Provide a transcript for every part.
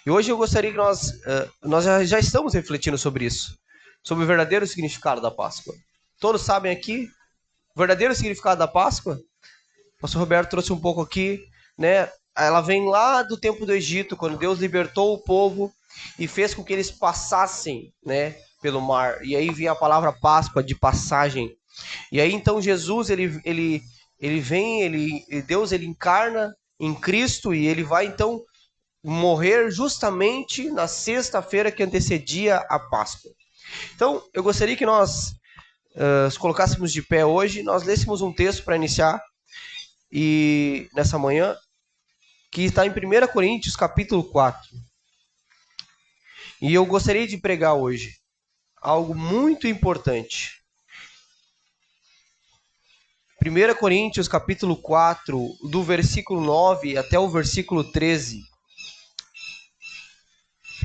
E hoje eu gostaria que nós já estamos refletindo sobre isso, sobre o verdadeiro significado da Páscoa. Todos sabem aqui o verdadeiro significado da Páscoa? O pastor Roberto trouxe um pouco aqui, né? Ela vem lá do tempo do Egito, quando Deus libertou o povo e fez com que eles passassem, né, pelo mar. E aí vinha a palavra Páscoa, de passagem. E aí então Jesus, ele vem, Deus ele encarna em Cristo e ele vai então morrer justamente na sexta-feira que antecedia a Páscoa. Então, eu gostaria que nós nos colocássemos de pé hoje, nós lêssemos um texto para iniciar e nessa manhã, que está em 1 Coríntios, capítulo 4. E eu gostaria de pregar hoje algo muito importante. 1 Coríntios, capítulo 4, do versículo 9 até o versículo 13.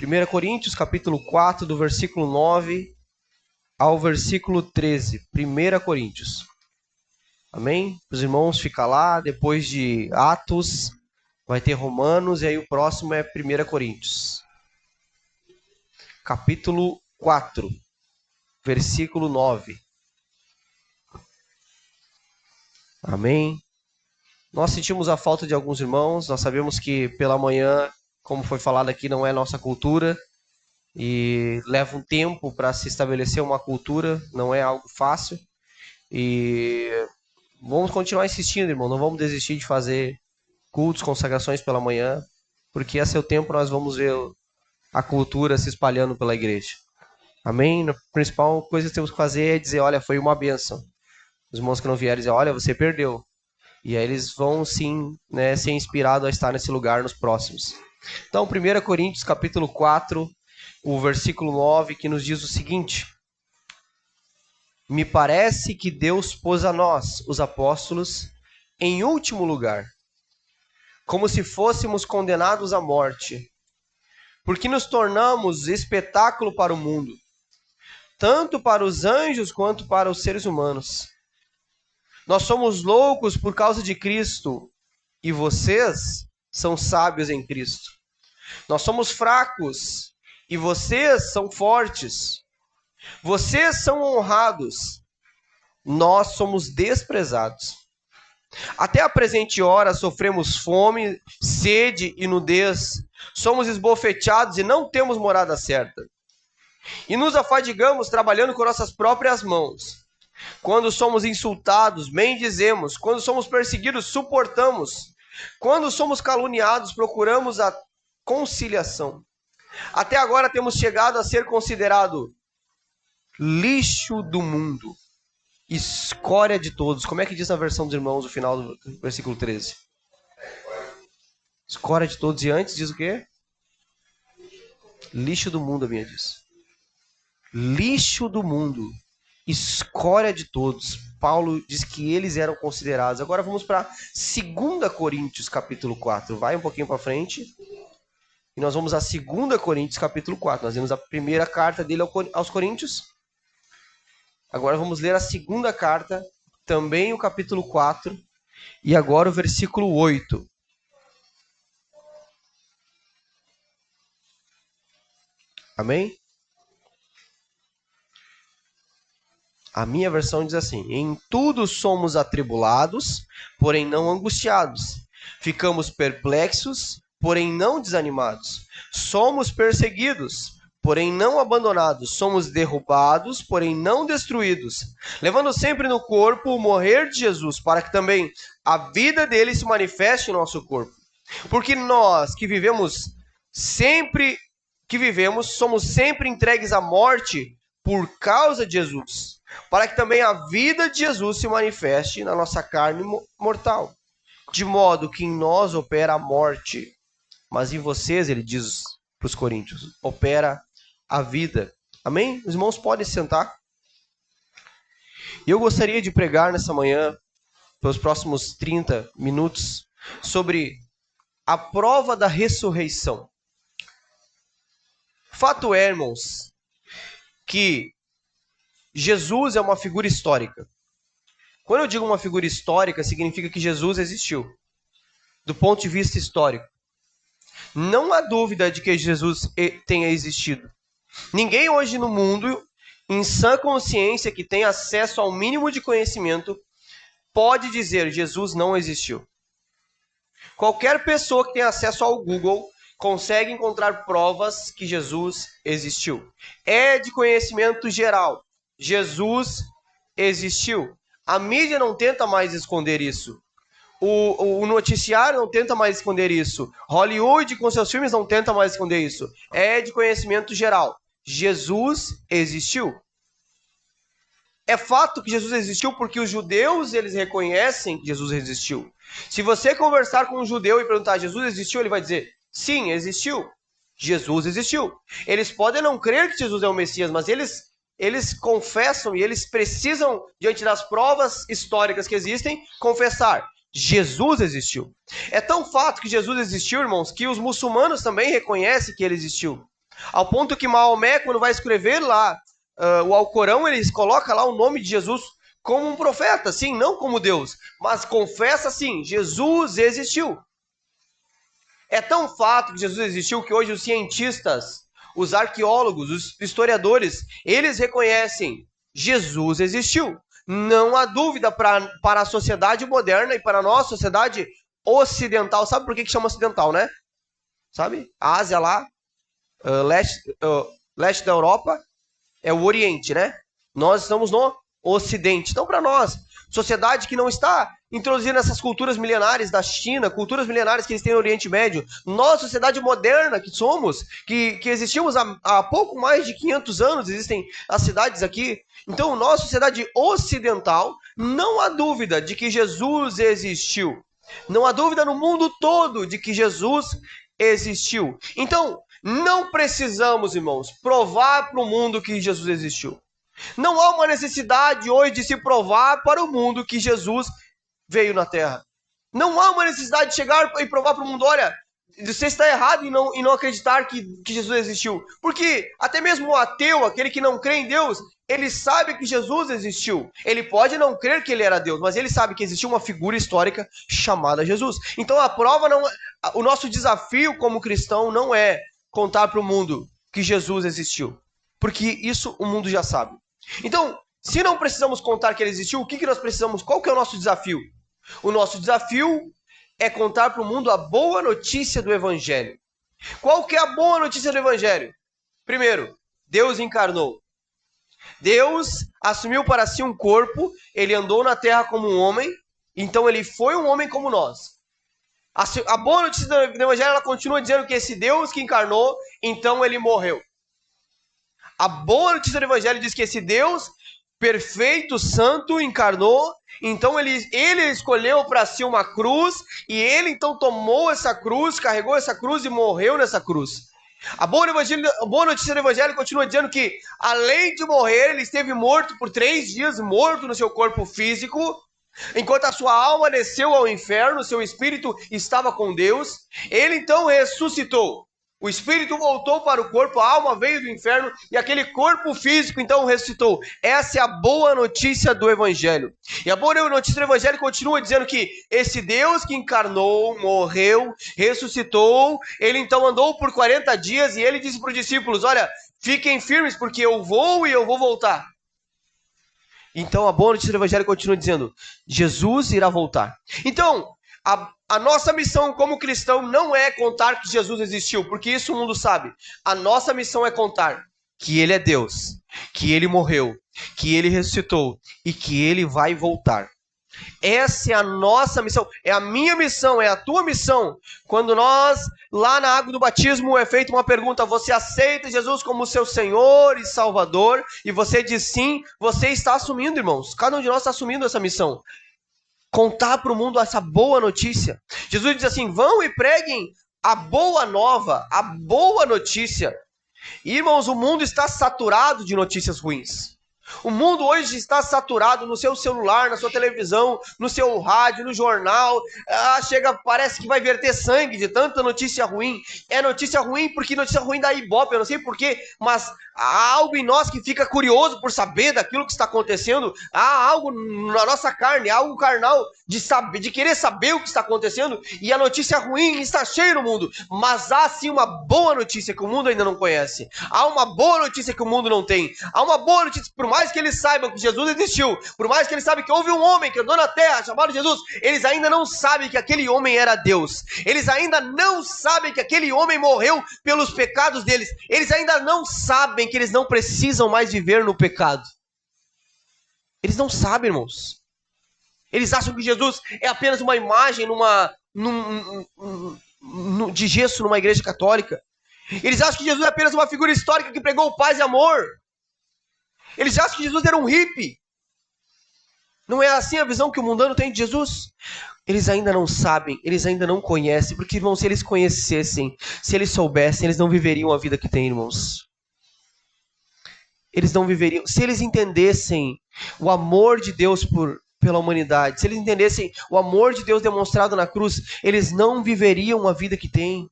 1 Coríntios, capítulo 4, do versículo 9 ao versículo 13. 1 Coríntios. Amém? Os irmãos ficam lá, depois de Atos, vai ter Romanos, e aí o próximo é 1 Coríntios. Capítulo 4, versículo 9. Amém? Nós sentimos a falta de alguns irmãos, nós sabemos que pela manhã, como foi falado aqui, não é nossa cultura, e leva um tempo para se estabelecer uma cultura, não é algo fácil, e vamos continuar insistindo, irmão, não vamos desistir de fazer cultos, consagrações pela manhã, porque a seu tempo nós vamos ver a cultura se espalhando pela igreja. Amém? A principal coisa que temos que fazer é dizer, olha, foi uma bênção. Os irmãos que não vierem dizer, olha, você perdeu. E aí eles vão sim, né, ser inspirados a estar nesse lugar nos próximos. Então, 1 Coríntios capítulo 4, o versículo 9, que nos diz o seguinte: me parece que Deus pôs a nós, os apóstolos, em último lugar, como se fôssemos condenados à morte, porque nos tornamos espetáculo para o mundo, tanto para os anjos quanto para os seres humanos. Nós somos loucos por causa de Cristo, e vocês são sábios em Cristo. Nós somos fracos, e vocês são fortes. Vocês são honrados, nós somos desprezados. Até a presente hora sofremos fome, sede e nudez. Somos esbofeteados e não temos morada certa. E nos afadigamos trabalhando com nossas próprias mãos. Quando somos insultados, bendizemos. Quando somos perseguidos, suportamos. Quando somos caluniados, procuramos a conciliação. Até agora temos chegado a ser considerado lixo do mundo, escória de todos. Como é que diz na versão dos irmãos, o final do versículo 13? Escória de todos. E antes diz o quê? Lixo do mundo, a minha diz. Lixo do mundo, escória de todos. Paulo diz que eles eram considerados. Agora vamos para 2 Coríntios capítulo 4. Vai um pouquinho para frente. E nós vamos a 2 Coríntios capítulo 4. Nós vimos a primeira carta dele aos Coríntios. Agora vamos ler a segunda carta, também o capítulo 4, e agora o versículo 8. Amém? A minha versão diz assim: em tudo somos atribulados, porém não angustiados. Ficamos perplexos, porém não desanimados. Somos perseguidos, porém não abandonados. Somos derrubados, porém não destruídos. Levando sempre no corpo o morrer de Jesus, para que também a vida dele se manifeste em nosso corpo. Porque nós que vivemos, somos sempre entregues à morte por causa de Jesus, para que também a vida de Jesus se manifeste na nossa carne mortal. De modo que em nós opera a morte, mas em vocês, ele diz para os coríntios, opera a vida. Amém? Os irmãos podem se sentar. Eu gostaria de pregar nessa manhã, pelos próximos 30 minutos, sobre a prova da ressurreição. Fato é, irmãos, que Jesus é uma figura histórica. Quando eu digo uma figura histórica, significa que Jesus existiu, do ponto de vista histórico. Não há dúvida de que Jesus tenha existido. Ninguém hoje no mundo, em sã consciência, que tem acesso ao mínimo de conhecimento, pode dizer Jesus não existiu. Qualquer pessoa que tem acesso ao Google consegue encontrar provas que Jesus existiu. É de conhecimento geral. Jesus existiu. A mídia não tenta mais esconder isso. O noticiário não tenta mais esconder isso. Hollywood, com seus filmes, não tenta mais esconder isso. É de conhecimento geral. Jesus existiu. É fato que Jesus existiu porque os judeus, eles reconhecem que Jesus existiu. Se você conversar com um judeu e perguntar, Jesus existiu? Ele vai dizer, sim, existiu. Jesus existiu. Eles podem não crer que Jesus é o Messias, mas eles confessam e eles precisam, diante das provas históricas que existem, confessar, Jesus existiu. É tão fato que Jesus existiu, irmãos, que os muçulmanos também reconhecem que ele existiu. Ao ponto que Maomé, quando vai escrever lá o Alcorão, eles colocam lá o nome de Jesus como um profeta, sim, não como Deus, mas confessa assim, Jesus existiu. É tão fato que Jesus existiu que hoje os cientistas, os arqueólogos, os historiadores, eles reconhecem Jesus existiu. Não há dúvida para a sociedade moderna e para a nossa sociedade ocidental. Sabe por que chama ocidental, né? Sabe? A Ásia lá, leste da Europa, é o Oriente, né? Nós estamos no Ocidente. Então, para nós, sociedade que não está introduzindo essas culturas milenares da China, culturas milenares que eles têm no Oriente Médio, nós, sociedade moderna que somos, que existimos há pouco mais de 500 anos, existem as cidades aqui. Então, nós, sociedade ocidental, não há dúvida de que Jesus existiu. Não há dúvida no mundo todo de que Jesus existiu. Então, não precisamos, irmãos, provar para o mundo que Jesus existiu. Não há uma necessidade hoje de se provar para o mundo que Jesus veio na Terra. Não há uma necessidade de chegar e provar para o mundo, olha, você está errado em não acreditar que Jesus existiu. Porque até mesmo o ateu, aquele que não crê em Deus, ele sabe que Jesus existiu. Ele pode não crer que ele era Deus, mas ele sabe que existiu uma figura histórica chamada Jesus. Então a prova não é... O nosso desafio como cristão não é contar para o mundo que Jesus existiu. Porque isso o mundo já sabe. Então, se não precisamos contar que ele existiu, o que nós precisamos? Qual que é o nosso desafio? O nosso desafio é contar para o mundo a boa notícia do Evangelho. Qual que é a boa notícia do Evangelho? Primeiro, Deus encarnou. Deus assumiu para si um corpo, ele andou na terra como um homem, então ele foi um homem como nós. A boa notícia do Evangelho, ela continua dizendo que esse Deus que encarnou, então ele morreu. A boa notícia do Evangelho diz que esse Deus perfeito, santo, encarnou, então ele escolheu para si uma cruz, e ele então tomou essa cruz, carregou essa cruz e morreu nessa cruz. A boa notícia do Evangelho continua dizendo que, além de morrer, ele esteve morto por 3 dias, morto no seu corpo físico, enquanto a sua alma desceu ao inferno, seu espírito estava com Deus. Ele então ressuscitou. O espírito voltou para o corpo, a alma veio do inferno e aquele corpo físico então ressuscitou. Essa é a boa notícia do Evangelho. E a boa notícia do Evangelho continua dizendo que esse Deus que encarnou, morreu, ressuscitou, ele então andou por 40 dias e ele disse para os discípulos, olha, fiquem firmes porque eu vou e eu vou voltar. Então a boa notícia do Evangelho continua dizendo, Jesus irá voltar. Então, a nossa missão como cristão não é contar que Jesus existiu, porque isso o mundo sabe. A nossa missão é contar que ele é Deus, que ele morreu, que ele ressuscitou e que ele vai voltar. Essa é a nossa missão, é a minha missão, é a tua missão. Quando nós, lá na água do batismo, é feita uma pergunta, você aceita Jesus como seu Senhor e Salvador? E você diz sim, você está assumindo, irmãos. Cada um de nós está assumindo essa missão. Contar para o mundo essa boa notícia. Jesus diz assim, vão e preguem a boa nova, a boa notícia. E, irmãos, o mundo está saturado de notícias ruins. O mundo hoje está saturado no seu celular, na sua televisão, no seu rádio, no jornal. Parece que vai verter sangue de tanta notícia ruim. É notícia ruim porque notícia ruim dá ibope, eu não sei porquê, mas há algo em nós que fica curioso por saber daquilo que está acontecendo. Há algo na nossa carne, há algo carnal de querer saber o que está acontecendo. E a notícia ruim está cheia no mundo. Mas há sim uma boa notícia que o mundo ainda não conhece. Há uma boa notícia que o mundo não tem. Há uma boa notícia, por mais que eles saibam que Jesus existiu, por mais que eles saibam que houve um homem que andou na terra chamado Jesus, eles ainda não sabem que aquele homem era Deus. Eles ainda não sabem que aquele homem morreu pelos pecados deles. Eles ainda não sabem que eles não precisam mais viver no pecado. Eles não sabem, irmãos. Eles acham que Jesus é apenas uma imagem de gesso numa igreja católica. Eles acham que Jesus é apenas uma figura histórica que pregou paz e amor. Eles acham que Jesus era um hippie. Não é assim a visão que o mundano tem de Jesus? Eles ainda não sabem, eles ainda não conhecem, porque, irmãos, se eles conhecessem, se eles soubessem, eles não viveriam a vida que têm, irmãos. Eles não viveriam, se eles entendessem o amor de Deus pela humanidade, se eles entendessem o amor de Deus demonstrado na cruz, eles não viveriam a vida que têm.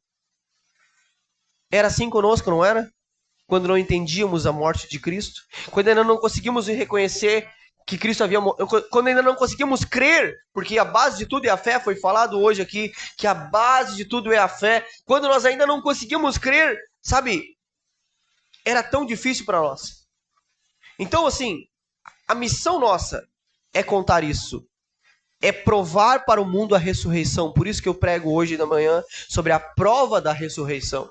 Era assim conosco, não era? Quando não entendíamos a morte de Cristo, quando ainda não conseguimos reconhecer que Cristo havia morrido, quando ainda não conseguimos crer, porque a base de tudo é a fé, foi falado hoje aqui, que a base de tudo é a fé, quando nós ainda não conseguimos crer, sabe, era tão difícil para nós. Então, assim, a missão nossa é contar isso, é provar para o mundo a ressurreição, por isso que eu prego hoje da manhã sobre a prova da ressurreição.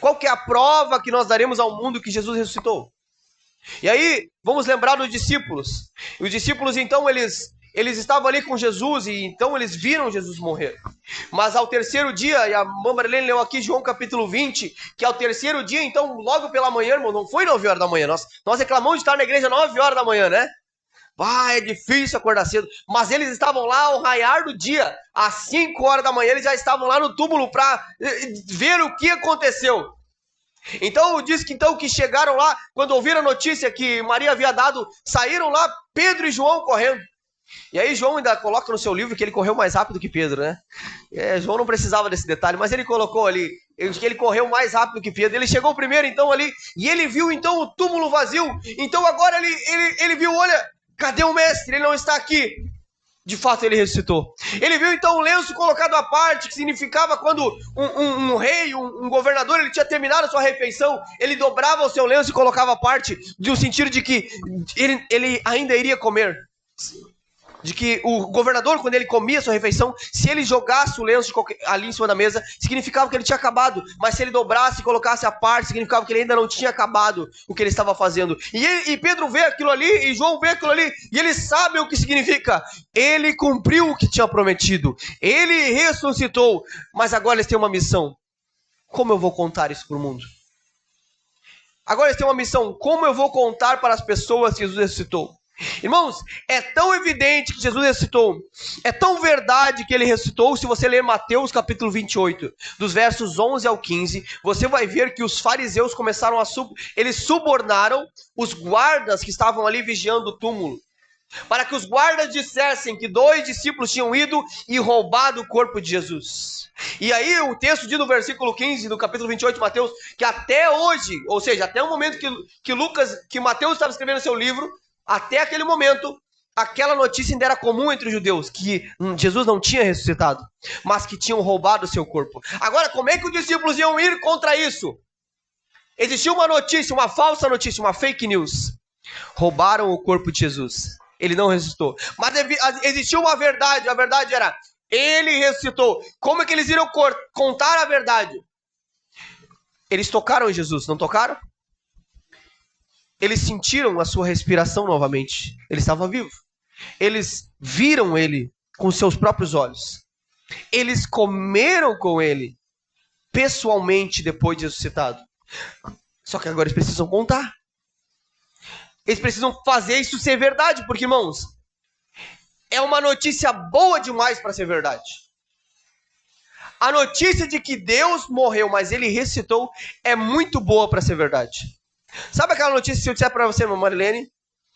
Qual que é a prova que nós daremos ao mundo que Jesus ressuscitou? E aí, vamos lembrar dos discípulos. E os discípulos, então, eles estavam ali com Jesus e então eles viram Jesus morrer. Mas ao terceiro dia, e a irmã Marilene leu aqui João capítulo 20, que ao terceiro dia, então, logo pela manhã, irmão, não foi 9 horas da manhã. Nós reclamamos de estar na igreja 9 horas da manhã, né? É difícil acordar cedo. Mas eles estavam lá ao raiar do dia. Às 5 horas da manhã, eles já estavam lá no túmulo para ver o que aconteceu. Então, diz que chegaram lá, quando ouviram a notícia que Maria havia dado, saíram lá Pedro e João correndo. E aí João ainda coloca no seu livro que ele correu mais rápido que Pedro, né? João não precisava desse detalhe, mas ele colocou ali que ele correu mais rápido que Pedro. Ele chegou primeiro então ali, e ele viu então o túmulo vazio. Então agora ele viu, olha, cadê o mestre? Ele não está aqui. De fato, ele ressuscitou. Ele viu, então, um lenço colocado à parte, que significava quando um rei, um governador, ele tinha terminado a sua refeição, ele dobrava o seu lenço e colocava à parte, no sentido de que ele ainda iria comer. De que o governador, quando ele comia a sua refeição, se ele jogasse o lenço ali em cima da mesa, significava que ele tinha acabado. Mas se ele dobrasse e colocasse à parte, significava que ele ainda não tinha acabado o que ele estava fazendo. E Pedro vê aquilo ali, e João vê aquilo ali, e eles sabem o que significa. Ele cumpriu o que tinha prometido. Ele ressuscitou. Mas agora eles têm uma missão. Como eu vou contar isso para o mundo? Agora eles têm uma missão. Como eu vou contar para as pessoas que Jesus ressuscitou? Irmãos, é tão evidente que Jesus ressuscitou, é tão verdade que ele ressuscitou. Se você ler Mateus capítulo 28, dos versos 11 ao 15, você vai ver que os fariseus começaram eles subornaram os guardas que estavam ali vigiando o túmulo, para que os guardas dissessem que 2 discípulos tinham ido e roubado o corpo de Jesus. E aí o texto diz no versículo 15 do capítulo 28 de Mateus, que até hoje, ou seja, até o momento que Mateus estava escrevendo seu livro, até aquele momento, aquela notícia ainda era comum entre os judeus, que Jesus não tinha ressuscitado, mas que tinham roubado o seu corpo. Agora, como é que os discípulos iam ir contra isso? Existia uma notícia, uma falsa notícia, uma fake news. Roubaram o corpo de Jesus. Ele não ressuscitou. Mas existia uma verdade, a verdade era, ele ressuscitou. Como é que eles iriam contar a verdade? Eles tocaram em Jesus, não tocaram? Eles sentiram a sua respiração novamente. Ele estava vivo. Eles viram ele com seus próprios olhos. Eles comeram com ele pessoalmente depois de ressuscitado. Só que agora eles precisam contar. Eles precisam fazer isso ser verdade, porque, irmãos, é uma notícia boa demais para ser verdade. A notícia de que Deus morreu, mas ele ressuscitou, é muito boa para ser verdade. Sabe aquela notícia que eu disser para você, irmã Marilene?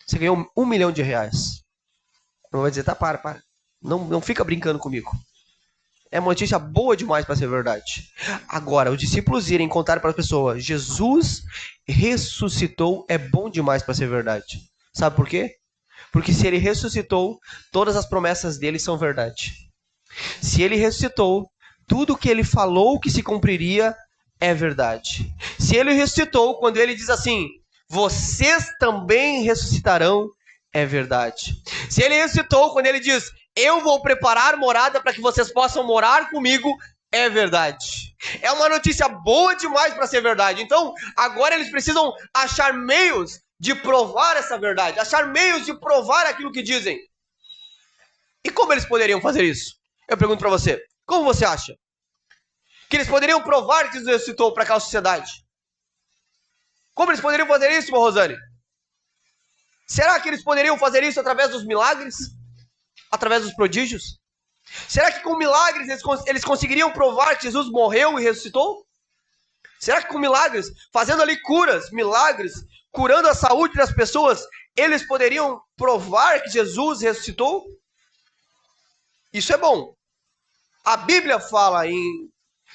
Você ganhou R$1 milhão. Não vai dizer, tá, para. Não fica brincando comigo. É uma notícia boa demais para ser verdade. Agora, os discípulos irem contar para as pessoas, Jesus ressuscitou, é bom demais para ser verdade. Sabe por quê? Porque se ele ressuscitou, todas as promessas dele são verdade. Se ele ressuscitou, tudo que ele falou que se cumpriria é verdade. Se ele ressuscitou, quando ele diz assim, vocês também ressuscitarão, é verdade. Se ele ressuscitou, quando ele diz, eu vou preparar morada para que vocês possam morar comigo, é verdade. É uma notícia boa demais para ser verdade. Então, agora eles precisam achar meios de provar essa verdade, achar meios de provar aquilo que dizem. E como eles poderiam fazer isso? Eu pergunto para você, como você acha? Que eles poderiam provar que Jesus ressuscitou para aquela sociedade? Como eles poderiam fazer isso, Rosane? Será que eles poderiam fazer isso através dos milagres? Através dos prodígios? Será que com milagres eles conseguiriam provar que Jesus morreu e ressuscitou? Será que com milagres, fazendo ali curas, milagres, curando a saúde das pessoas, eles poderiam provar que Jesus ressuscitou? Isso é bom. A Bíblia fala em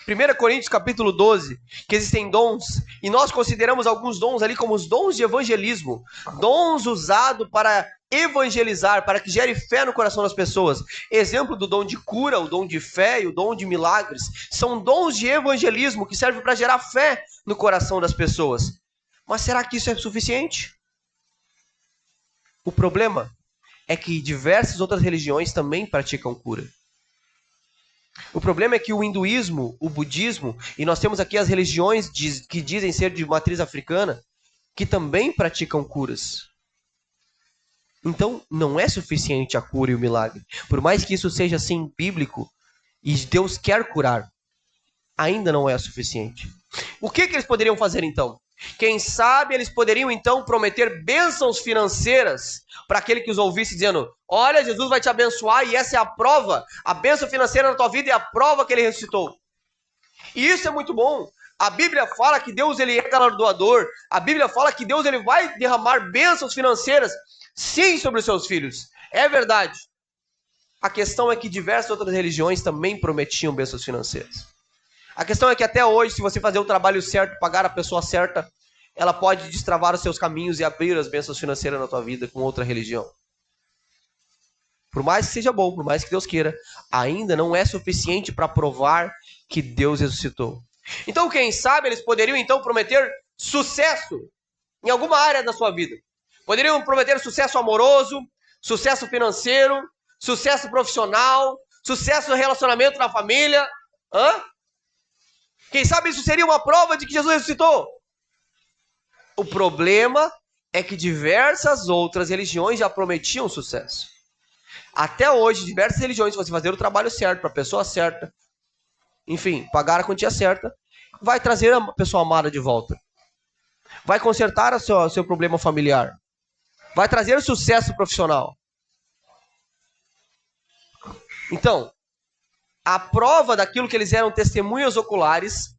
1 Coríntios capítulo 12, que existem dons, e nós consideramos alguns dons ali como os dons de evangelismo, dons usados para evangelizar, para que gere fé no coração das pessoas. Exemplo do dom de cura, o dom de fé e o dom de milagres, são dons de evangelismo que servem para gerar fé no coração das pessoas. Mas será que isso é suficiente? O problema é que diversas outras religiões também praticam cura. O problema é que o hinduísmo, o budismo, e nós temos aqui as religiões que dizem ser de matriz africana, que também praticam curas. Então, não é suficiente a cura e o milagre. Por mais que isso seja assim bíblico, e Deus quer curar, ainda não é suficiente. O que eles poderiam fazer então? Quem sabe eles poderiam então prometer bênçãos financeiras para aquele que os ouvisse dizendo, olha, Jesus vai te abençoar e essa é a prova, a bênção financeira na tua vida é a prova que ele ressuscitou. E isso é muito bom. A Bíblia fala que Deus ele é galardoador, a Bíblia fala que Deus ele vai derramar bênçãos financeiras, sim, sobre os seus filhos. É verdade. A questão é que diversas outras religiões também prometiam bênçãos financeiras. A questão é que até hoje, se você fazer o trabalho certo, pagar a pessoa certa, ela pode destravar os seus caminhos e abrir as bênçãos financeiras na tua vida com outra religião. Por mais que seja bom, por mais que Deus queira, ainda não é suficiente para provar que Deus ressuscitou. Então, quem sabe, eles poderiam então prometer sucesso em alguma área da sua vida. Poderiam prometer sucesso amoroso, sucesso financeiro, sucesso profissional, sucesso no relacionamento na família. Quem sabe isso seria uma prova de que Jesus ressuscitou? O problema é que diversas outras religiões já prometiam sucesso. Até hoje, diversas religiões, se você fazer o trabalho certo, para a pessoa certa, enfim, pagar a quantia certa, vai trazer a pessoa amada de volta. Vai consertar o seu problema familiar. Vai trazer o sucesso profissional. Então, a prova daquilo que eles eram testemunhas oculares,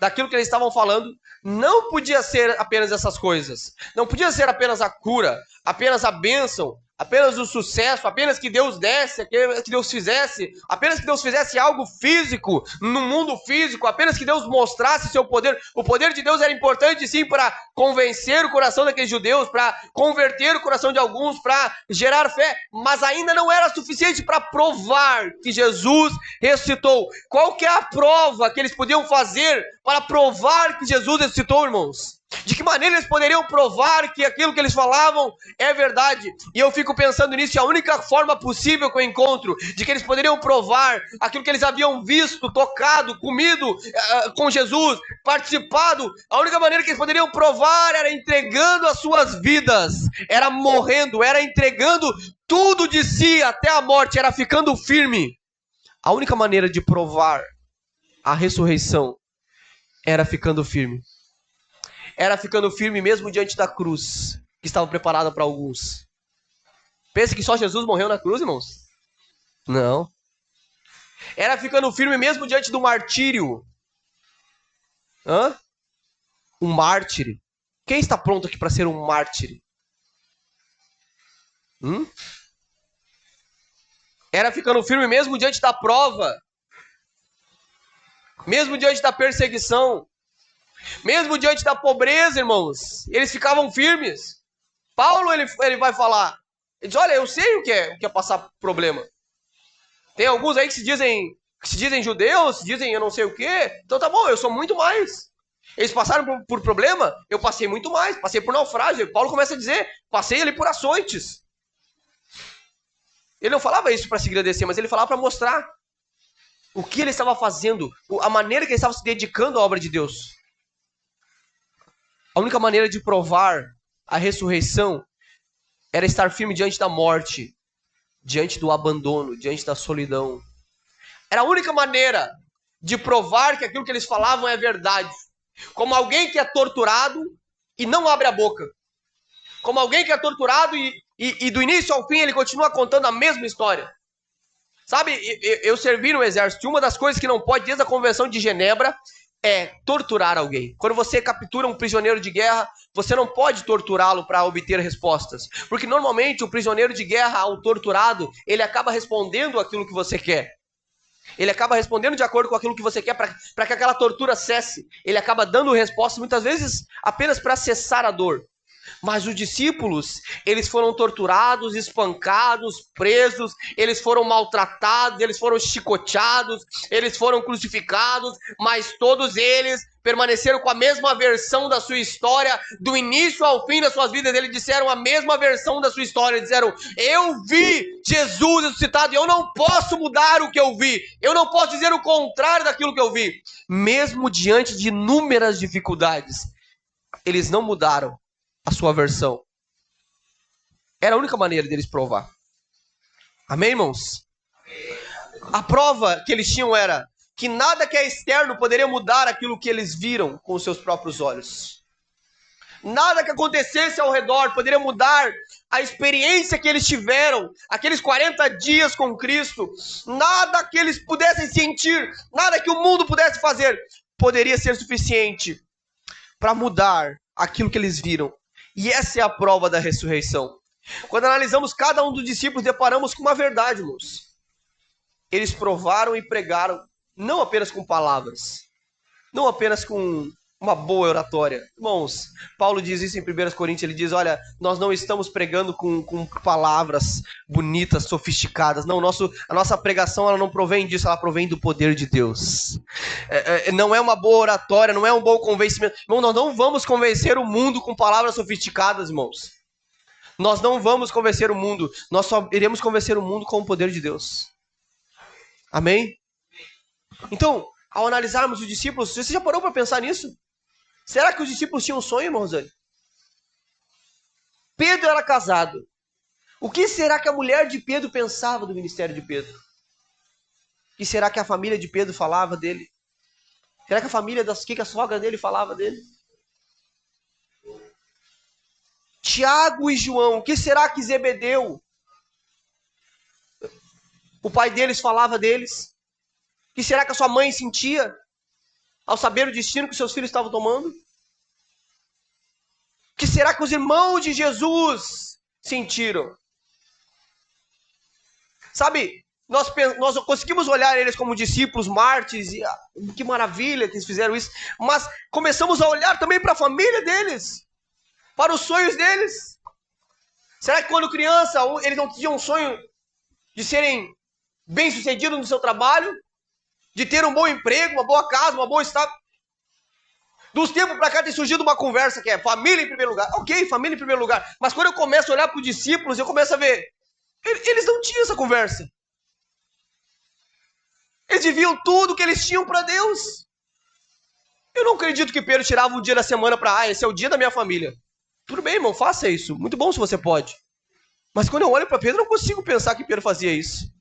daquilo que eles estavam falando, não podia ser apenas essas coisas. Não podia ser apenas a cura, apenas a bênção, apenas o sucesso, apenas que Deus desse, que Deus fizesse, apenas que Deus fizesse algo físico, no mundo físico, apenas que Deus mostrasse seu poder. O poder de Deus era importante sim para convencer o coração daqueles judeus, para converter o coração de alguns, para gerar fé, mas ainda não era suficiente para provar que Jesus ressuscitou. Qual que é a prova que eles podiam fazer para provar que Jesus ressuscitou, irmãos? De que maneira eles poderiam provar que aquilo que eles falavam é verdade? E eu fico pensando nisso, e a única forma possível que eu encontro de que eles poderiam provar aquilo que eles haviam visto, tocado, comido com Jesus, participado, a única maneira que eles poderiam provar era entregando as suas vidas, era morrendo, era entregando tudo de si até a morte, era ficando firme. A única maneira de provar a ressurreição era ficando firme. Era ficando firme mesmo diante da cruz, que estava preparada para alguns. Pensa que só Jesus morreu na cruz, irmãos? Não. Era ficando firme mesmo diante do martírio. Um mártir. Quem está pronto aqui para ser um mártir? Era ficando firme mesmo diante da prova, mesmo diante da perseguição, mesmo diante da pobreza, irmãos. Eles ficavam firmes. Paulo, ele vai falar, ele diz, olha, eu sei o que é passar problema. Tem alguns aí que se dizem judeus, se dizem eu não sei o quê. Então tá bom, eu sou muito mais. Eles passaram por problema, eu passei muito mais. Passei por naufrágio. Paulo começa a dizer, passei ali por açoites. Ele não falava isso para se agradecer, mas ele falava para mostrar o que ele estava fazendo, a maneira que ele estava se dedicando à obra de Deus. A única maneira de provar a ressurreição era estar firme diante da morte, diante do abandono, diante da solidão. Era a única maneira de provar que aquilo que eles falavam é verdade. Como alguém que é torturado e não abre a boca. Como alguém que é torturado e do início ao fim ele continua contando a mesma história. Sabe, eu servi no exército e uma das coisas que não pode desde a Convenção de Genebra é torturar alguém. Quando você captura um prisioneiro de guerra, você não pode torturá-lo para obter respostas. Porque normalmente o prisioneiro de guerra, ao torturado, ele acaba respondendo aquilo que você quer. Ele acaba respondendo de acordo com aquilo que você quer para que aquela tortura cesse. Ele acaba dando respostas muitas vezes apenas para cessar a dor. Mas os discípulos, eles foram torturados, espancados, presos, eles foram maltratados, eles foram chicoteados, eles foram crucificados, mas todos eles permaneceram com a mesma versão da sua história, do início ao fim das suas vidas. Eles disseram a mesma versão da sua história, eles disseram, eu vi Jesus ressuscitado e eu não posso mudar o que eu vi, eu não posso dizer o contrário daquilo que eu vi. Mesmo diante de inúmeras dificuldades, eles não mudaram a sua versão. Era a única maneira deles provar. Amém, irmãos? A prova que eles tinham era que nada que é externo poderia mudar aquilo que eles viram com os seus próprios olhos. Nada que acontecesse ao redor poderia mudar a experiência que eles tiveram, aqueles 40 dias com Cristo. Nada que eles pudessem sentir, nada que o mundo pudesse fazer, poderia ser suficiente para mudar aquilo que eles viram. E essa é a prova da ressurreição. Quando analisamos cada um dos discípulos, deparamos com uma verdade, irmãos. Eles provaram e pregaram, não apenas com palavras, não apenas com uma boa oratória. Irmãos, Paulo diz isso em 1 Coríntios, ele diz, olha, nós não estamos pregando com palavras bonitas, sofisticadas. Não, a nossa pregação ela não provém disso, ela provém do poder de Deus. Não é uma boa oratória, não é um bom convencimento. Irmão, nós não vamos convencer o mundo com palavras sofisticadas, irmãos. Nós não vamos convencer o mundo, nós só iremos convencer o mundo com o poder de Deus. Amém? Então, ao analisarmos os discípulos, você já parou para pensar nisso? Será que os discípulos tinham um sonho, irmão Rosane? Pedro era casado. O que será que a mulher de Pedro pensava do ministério de Pedro? O que será que a família de Pedro falava dele? Será que o que a sogra dele falava dele? Tiago e João, o que será que Zebedeu, o pai deles, falava deles? O que será que a sua mãe sentia ao saber o destino que seus filhos estavam tomando? O que será que os irmãos de Jesus sentiram? Sabe, nós conseguimos olhar eles como discípulos, mártires, e que maravilha que eles fizeram isso, mas começamos a olhar também para a família deles, para os sonhos deles. Será que quando criança eles não tinham um sonho de serem bem-sucedidos no seu trabalho? De ter um bom emprego, uma boa casa, uma boa estado? Dos tempos para cá tem surgido uma conversa que é família em primeiro lugar. Ok, família em primeiro lugar. Mas quando eu começo a olhar para os discípulos, eu começo a ver, eles não tinham essa conversa. Eles viviam tudo que eles tinham para Deus. Eu não acredito que Pedro tirava um dia da semana para, esse é o dia da minha família. Tudo bem, irmão, faça isso. Muito bom se você pode. Mas quando eu olho para Pedro, eu não consigo pensar que Pedro fazia isso.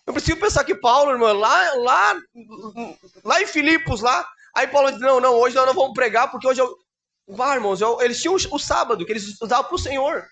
Eu preciso pensar que Paulo, irmão, lá em Filipos, lá, aí Paulo diz, não, hoje nós não vamos pregar, porque hoje irmãos, eles tinham o sábado, que eles usavam para o Senhor.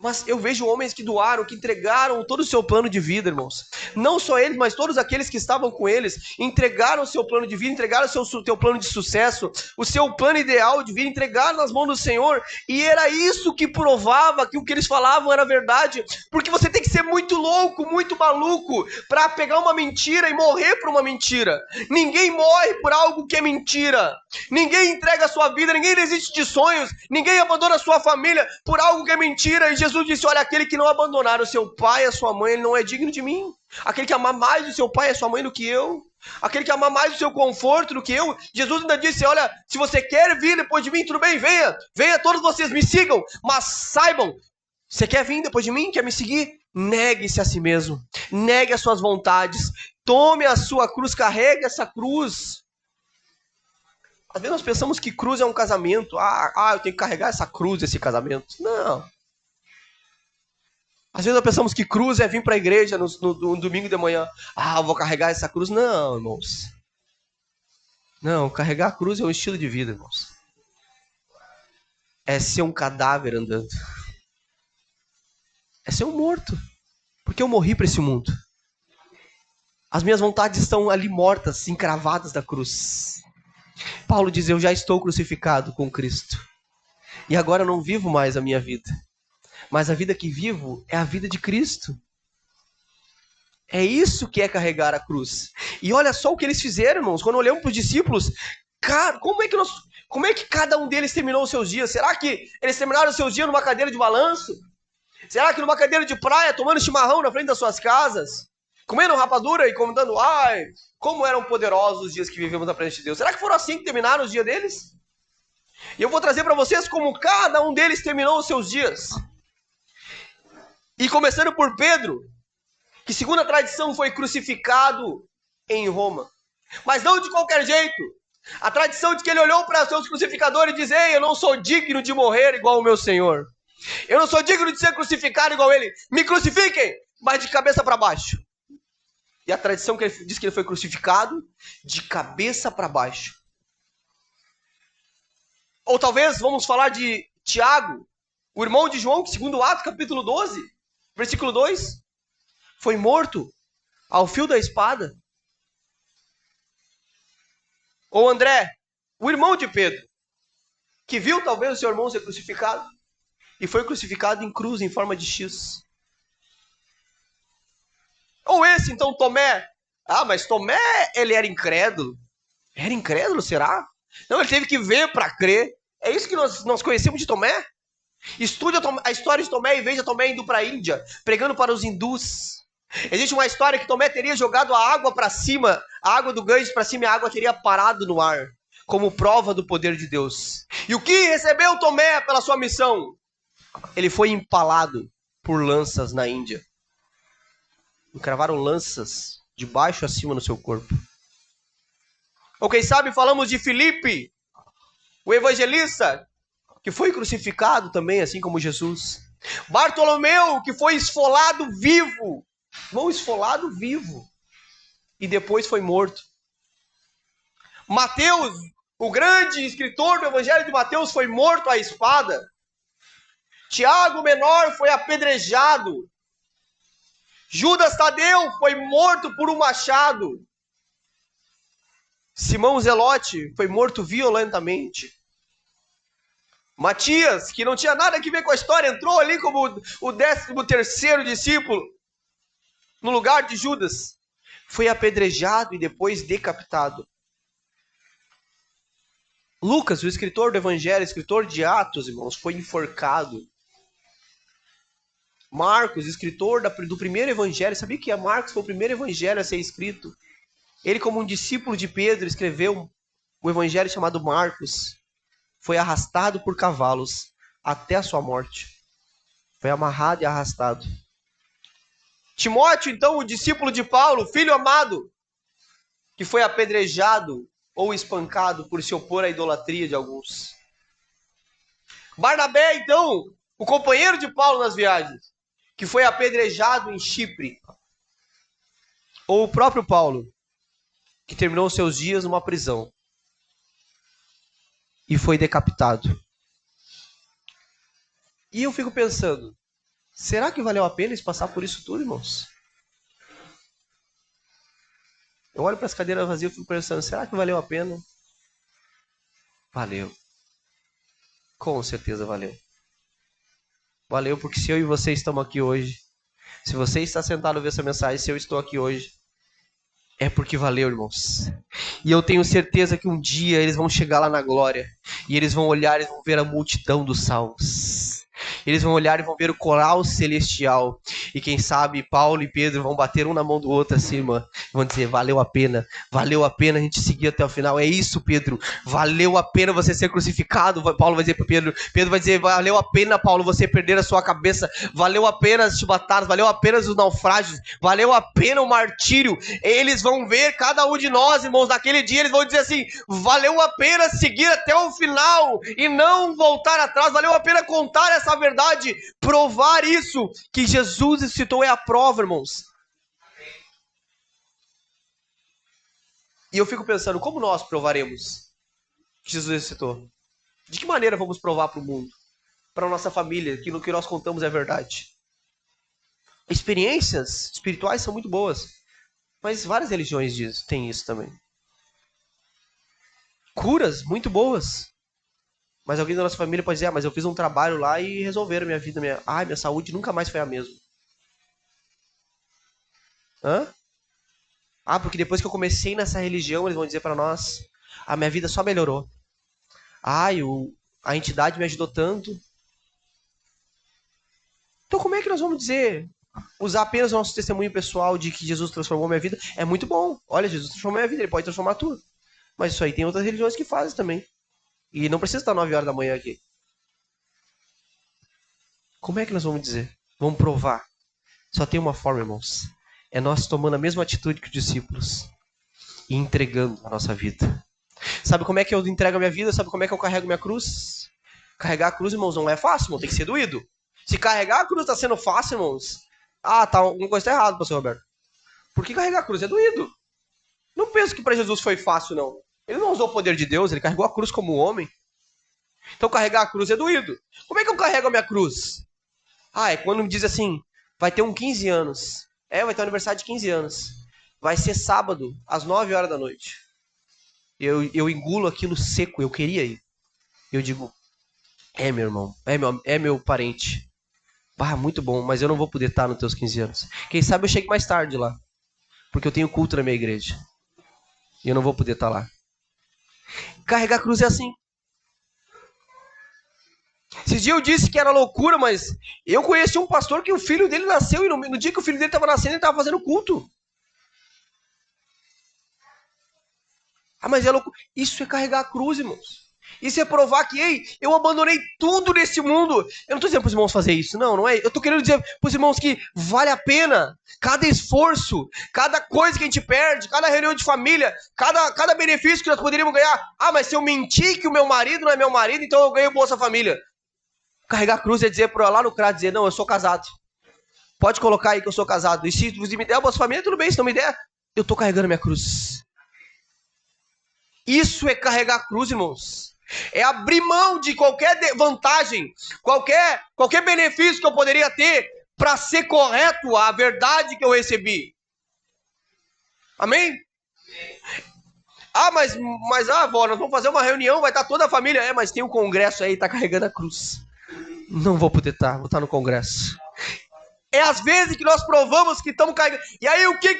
Mas eu vejo homens que doaram, que entregaram todo o seu plano de vida, irmãos. Não só eles, mas todos aqueles que estavam com eles, entregaram o seu plano de vida, entregaram o teu plano de sucesso, o seu plano ideal de vida, entregaram nas mãos do Senhor. E era isso que provava que o que eles falavam era verdade. Porque você tem que ser muito louco, muito maluco, para pegar uma mentira e morrer por uma mentira. Ninguém morre por algo que é mentira. Ninguém entrega a sua vida, ninguém desiste de sonhos, ninguém abandona a sua família por algo que é mentira. E Jesus disse, olha, aquele que não abandonar o seu pai e a sua mãe, ele não é digno de mim. Aquele que amar mais o seu pai e a sua mãe do que eu, aquele que amar mais o seu conforto do que eu. Jesus ainda disse, olha, se você quer vir depois de mim, tudo bem, venha todos vocês, me sigam, mas saibam, você quer vir depois de mim, quer me seguir? Negue-se a si mesmo, negue as suas vontades, tome a sua cruz, carregue essa cruz. Às vezes nós pensamos que cruz é um casamento. Eu tenho que carregar essa cruz, esse casamento. Não. Às vezes nós pensamos que cruz é vir para a igreja no domingo de manhã. Eu vou carregar essa cruz. Não, irmãos. Não, carregar a cruz é um estilo de vida, irmãos. É ser um cadáver andando. É ser um morto. Porque eu morri para esse mundo. As minhas vontades estão ali mortas, encravadas da cruz. Paulo diz, eu já estou crucificado com Cristo. E agora eu não vivo mais a minha vida. Mas a vida que vivo é a vida de Cristo. É isso que é carregar a cruz. E olha só o que eles fizeram, irmãos. Quando olhamos para os discípulos, cara, como é que cada um deles terminou os seus dias? Será que eles terminaram os seus dias numa cadeira de balanço? Será que numa cadeira de praia, tomando chimarrão na frente das suas casas? Comendo rapadura e comentando, como eram poderosos os dias que vivemos na presença de Deus. Será que foram assim que terminaram os dias deles? E eu vou trazer para vocês como cada um deles terminou os seus dias. E começando por Pedro, que segundo a tradição foi crucificado em Roma. Mas não de qualquer jeito. A tradição diz que ele olhou para seus crucificadores e disse, ei, eu não sou digno de morrer igual o meu Senhor. Eu não sou digno de ser crucificado igual ele. Me crucifiquem, mas de cabeça para baixo. E a tradição que ele diz que ele foi crucificado de cabeça para baixo. Ou talvez vamos falar de Tiago, o irmão de João, que segundo Atos capítulo 12, versículo 2, foi morto ao fio da espada. Ou André, o irmão de Pedro, que viu talvez o seu irmão ser crucificado e foi crucificado em cruz em forma de X. Ou esse, então, Tomé. Mas Tomé, ele era incrédulo. Era incrédulo, será? Não, ele teve que ver para crer. É isso que nós conhecemos de Tomé? Estude a história de Tomé e veja Tomé indo para a Índia, pregando para os hindus. Existe uma história que Tomé teria jogado a água para cima, a água do Ganges para cima e a água teria parado no ar, como prova do poder de Deus. E o que recebeu Tomé pela sua missão? Ele foi empalado por lanças na Índia. Encravaram lanças de baixo a cima no seu corpo. Ou quem sabe falamos de Filipe, o evangelista, que foi crucificado também, assim como Jesus. Bartolomeu, que foi esfolado vivo. Esfolado vivo. E depois foi morto. Mateus, o grande escritor do evangelho de Mateus, foi morto à espada. Tiago, menor, foi apedrejado. Judas Tadeu foi morto por um machado. Simão Zelote foi morto violentamente. Matias, que não tinha nada a ver com a história, entrou ali como o 13º discípulo, no lugar de Judas. Foi apedrejado e depois decapitado. Lucas, o escritor do Evangelho, escritor de Atos, irmãos, foi enforcado. Marcos, escritor do primeiro evangelho, sabia que Marcos foi o primeiro evangelho a ser escrito? Ele, como um discípulo de Pedro, escreveu o evangelho chamado Marcos. Foi arrastado por cavalos até a sua morte. Foi amarrado e arrastado. Timóteo, então, o discípulo de Paulo, filho amado, que foi apedrejado ou espancado por se opor à idolatria de alguns. Barnabé, então, o companheiro de Paulo nas viagens, que foi apedrejado em Chipre. Ou o próprio Paulo, que terminou seus dias numa prisão e foi decapitado. E eu fico pensando, Será que valeu a pena eles passar por isso tudo, irmãos? Eu olho para as cadeiras vazias e fico pensando, será que valeu a pena? Valeu. Com certeza valeu. Valeu porque se eu e você estamos aqui hoje, se você está sentado a ver essa mensagem, se eu estou aqui hoje, é porque valeu, irmãos. E eu tenho certeza que um dia eles vão chegar lá na glória. E eles vão olhar e vão ver a multidão dos salvos. Eles vão olhar e vão ver o coral celestial. E quem sabe Paulo e Pedro vão bater um na mão do outro assim, mano. Vão dizer, valeu a pena a gente seguir até o final. É isso, Pedro. Valeu a pena você ser crucificado. Paulo vai dizer para Pedro. Pedro vai dizer, valeu a pena, Paulo, você perder a sua cabeça. Valeu a pena as chibatadas. Valeu a pena os naufrágios. Valeu a pena o martírio. Eles vão ver cada um de nós, irmãos, naquele dia. Eles vão dizer assim, valeu a pena seguir até o final e não voltar atrás. Valeu a pena contar essa verdade, provar isso que Jesus citou é a prova, irmãos. E eu fico pensando, como nós provaremos que Jesus citou? De que maneira vamos provar para o mundo, para a nossa família, que no que nós contamos é verdade? Experiências espirituais são muito boas, mas várias religiões têm isso também. Curas muito boas. Mas alguém da nossa família pode dizer, mas eu fiz um trabalho lá e resolveram minha vida. Minha saúde nunca mais foi a mesma. Hã? Porque depois que eu comecei nessa religião, eles vão dizer para nós, a minha vida só melhorou. A entidade me ajudou tanto. Então como é que nós vamos dizer? Usar apenas o nosso testemunho pessoal de que Jesus transformou minha vida é muito bom. Olha, Jesus transformou minha vida, ele pode transformar tudo. Mas isso aí tem outras religiões que fazem também. E não precisa estar 9 horas da manhã aqui. Como é que nós vamos dizer? Vamos provar. Só tem uma forma, irmãos. É nós tomando a mesma atitude que os discípulos e entregando a nossa vida. Sabe como é que eu entrego a minha vida? Sabe como é que eu carrego minha cruz? Carregar a cruz, irmãos, não é fácil, irmão. Tem que ser doído. Se carregar a cruz está sendo fácil, irmãos, alguma coisa está errada, pastor Roberto. Porque carregar a cruz é doído. Não penso que para Jesus foi fácil, não. Ele não usou o poder de Deus, ele carregou a cruz como homem. Então carregar a cruz é doído. Como é que eu carrego a minha cruz? É quando me diz assim, vai ter 15 anos. Vai ter um aniversário de 15 anos. Vai ser sábado, às 9 horas da noite. Eu engulo aquilo seco, eu queria ir. Eu digo, meu irmão, é meu parente. Muito bom, mas eu não vou poder estar nos teus 15 anos. Quem sabe eu chego mais tarde lá. Porque eu tenho culto na minha igreja. E eu não vou poder estar lá. Carregar a cruz é assim. Esses dias eu disse que era loucura, mas eu conheci um pastor que o filho dele nasceu e no dia que o filho dele estava nascendo, ele estava fazendo culto. Mas é loucura. Isso é carregar a cruz, irmãos. Isso é provar que, eu abandonei tudo nesse mundo. Eu não estou dizendo para os irmãos fazer isso, não é. Eu estou querendo dizer para os irmãos que vale a pena cada esforço, cada coisa que a gente perde, cada reunião de família, cada benefício que nós poderíamos ganhar. Mas se eu mentir que o meu marido não é meu marido, então eu ganho Bolsa Família. Carregar a cruz é dizer para lá no CRA, dizer, não, eu sou casado. Pode colocar aí que eu sou casado. E se você me der a Bolsa Família, tudo bem. Se não me der, eu estou carregando minha cruz. Isso é carregar a cruz, irmãos. É abrir mão de qualquer vantagem, qualquer benefício que eu poderia ter para ser correto a verdade que eu recebi. Amém? Mas avó, nós vamos fazer uma reunião, vai estar toda a família. Mas tem um congresso aí, tá carregando a cruz. Não vou poder estar, vou estar no congresso. É às vezes que nós provamos que estamos carregando. E aí o que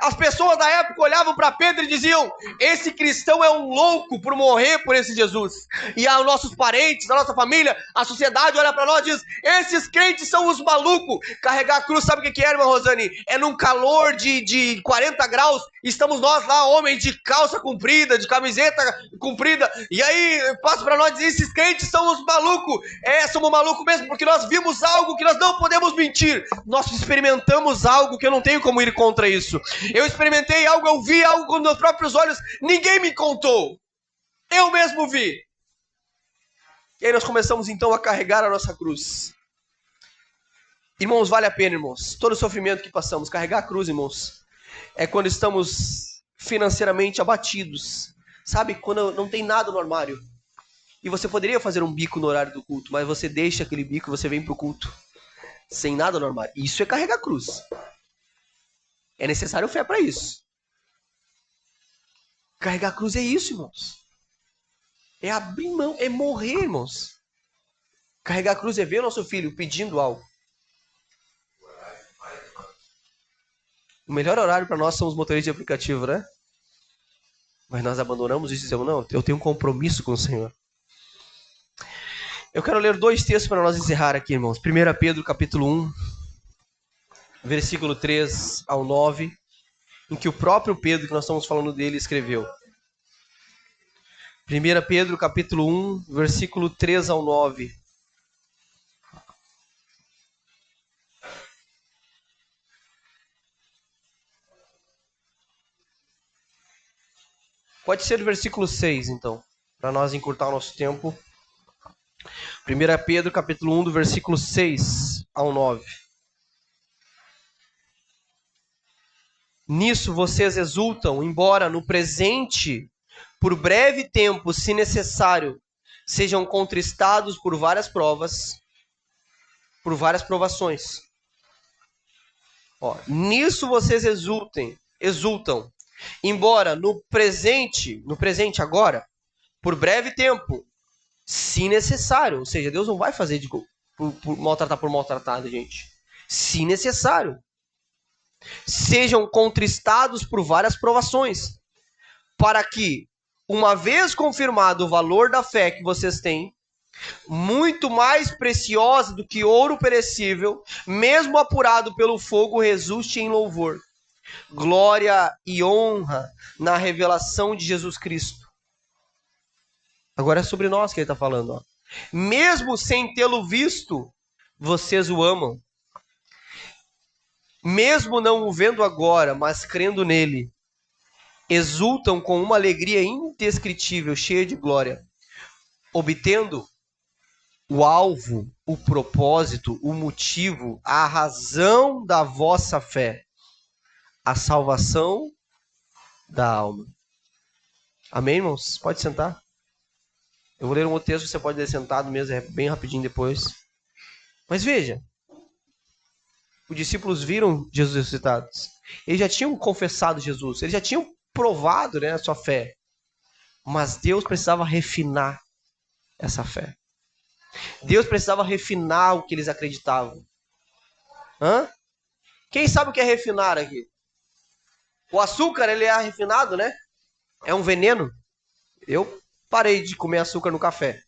as pessoas da época olhavam para Pedro e diziam: esse cristão é um louco por morrer por esse Jesus. E os nossos parentes, a nossa família, a sociedade olha para nós e diz: esses crentes são os malucos. Carregar a cruz, sabe o que é, irmã Rosane? É num calor de 40 graus, estamos nós lá, homens de calça comprida, de camiseta comprida, e aí passa para nós e diz: esses crentes são os malucos. Somos malucos mesmo, porque nós vimos algo que nós não podemos mentir. Nós experimentamos algo que eu não tenho como ir contra isso. Eu experimentei algo, eu vi algo com meus próprios olhos, ninguém me contou. Eu mesmo vi. E aí nós começamos então a carregar a nossa cruz. Irmãos, vale a pena, irmãos. Todo o sofrimento que passamos, carregar a cruz, irmãos, é quando estamos financeiramente abatidos. Sabe, quando não tem nada no armário. E você poderia fazer um bico no horário do culto, mas você deixa aquele bico e você vem pro culto. sem nada no armário. Isso é carregar a cruz. É necessário fé para isso. Carregar a cruz é isso, irmãos. É abrir mão, é morrer, irmãos. Carregar a cruz é ver o nosso filho pedindo algo. O melhor horário para nós são os motoristas de aplicativo, né? Mas nós abandonamos isso e dizemos, não, eu tenho um compromisso com o Senhor. Eu quero ler 2 textos para nós encerrar aqui, irmãos. 1 Pedro, capítulo 1, versículo 3 ao 9, em que o próprio Pedro, que nós estamos falando dele, escreveu. 1 Pedro, capítulo 1, versículo 3 ao 9. Pode ser o versículo 6, então, para nós encurtar o nosso tempo. 1 Pedro, capítulo 1, do versículo 6 ao 9. Nisso vocês exultam, embora no presente, por breve tempo, se necessário, sejam contristados por várias provas, por várias provações. Nisso vocês exultam, embora no presente agora, por breve tempo, se necessário, ou seja, Deus não vai fazer por maltratar por maltratado, gente. Se necessário, sejam contristados por várias provações, para que, uma vez confirmado o valor da fé que vocês têm, muito mais preciosa do que ouro perecível, mesmo apurado pelo fogo, resulte em louvor, glória e honra na revelação de Jesus Cristo. Agora é sobre nós que ele está falando. Mesmo sem tê-lo visto, vocês o amam. Mesmo não o vendo agora, mas crendo nele, exultam com uma alegria indescritível, cheia de glória, obtendo o alvo, o propósito, o motivo, a razão da vossa fé, a salvação da alma. Amém, irmãos? Pode sentar. Eu vou ler um outro texto, você pode ler sentado mesmo, é bem rapidinho depois. Mas veja, os discípulos viram Jesus ressuscitado. Eles já tinham confessado Jesus, eles já tinham provado, né, a sua fé. Mas Deus precisava refinar essa fé. Deus precisava refinar o que eles acreditavam. Quem sabe o que é refinar aqui? O açúcar, ele é refinado, né? É um veneno. Eu parei de comer açúcar no café.